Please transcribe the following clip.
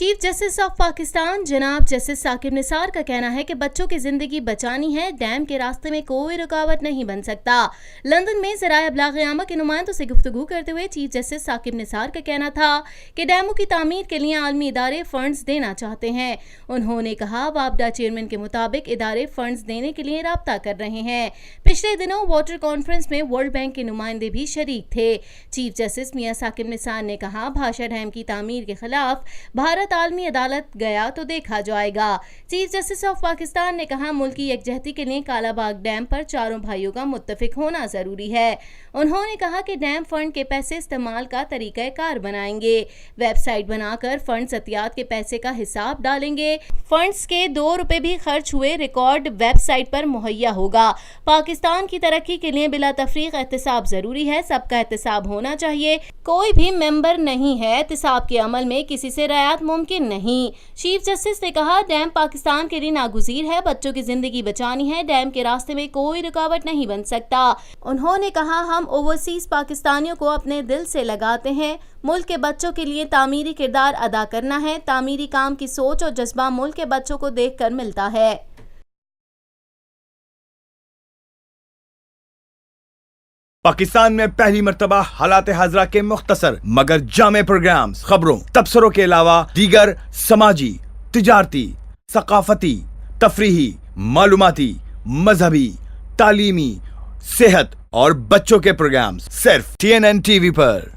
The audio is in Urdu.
چیف جسٹس آف پاکستان جناب جسٹس ثاقب نثار کا کہنا ہے کہ بچوں کی زندگی بچانی ہے، ڈیم کے راستے میں کوئی رکاوٹ نہیں بن سکتا۔ لندن میں ذرائع ابلاغ عامہ کے نمائندوں سے گفتگو کرتے ہوئے چیف جسٹس ثاقب نثار کا کہنا تھا کہ ڈیموں کی تعمیر کے لیے عالمی ادارے فنڈز دینا چاہتے ہیں۔ انہوں نے کہا وابڈا چیئرمین کے مطابق ادارے فنڈز دینے کے لیے رابطہ کر رہے ہیں۔ پچھلے دنوں واٹر کانفرنس میں ورلڈ بینک کے نمائندے بھی شریک تھے۔ چیف جسٹس میاں ثاقب نثار نے کہا بھاشا ڈیم کی تعمیر کے خلاف بھارت عالمی عدالت گیا تو دیکھا جائے گا۔ چیف جسٹس آف پاکستان نے کہا ملکی یکجہتی کے لیے کالا باغ ڈیم پر چاروں بھائیوں کا متفق ہونا ضروری ہے۔ انہوں نے کہا کہ ڈیم فنڈ کے پیسے استعمال کا طریقہ کار بنائیں گے، ویب سائٹ بنا کر فنڈز عطیات کے پیسے کا حساب ڈالیں گے، فنڈز کے 2 روپے بھی خرچ ہوئے ریکارڈ ویب سائٹ پر مہیا ہوگا۔ پاکستان کی ترقی کے لیے بلا تفریق احتساب ضروری ہے، سب کا احتساب ہونا چاہیے، کوئی بھی ممبر نہیں ہے احتساب کے عمل میں کسی سے رعایت ممکن نہیں۔ چیف جسٹس نے کہا ڈیم پاکستان کے لیے ناگزیر ہے، بچوں کی زندگی بچانی ہے، ڈیم کے راستے میں کوئی رکاوٹ نہیں بن سکتا۔ انہوں نے کہا ہم اوورسیز پاکستانیوں کو اپنے دل سے لگاتے ہیں، ملک کے بچوں کے لیے تعمیری کردار ادا کرنا ہے، تعمیری کام کی سوچ اور جذبہ ملک کے بچوں کو دیکھ کر ملتا ہے۔ پاکستان میں پہلی مرتبہ حالات حاضرہ کے مختصر مگر جامع پروگرامز، خبروں، تبصروں کے علاوہ دیگر سماجی، تجارتی، ثقافتی، تفریحی، معلوماتی، مذہبی، تعلیمی، صحت اور بچوں کے پروگرامز صرف TNN TV پر۔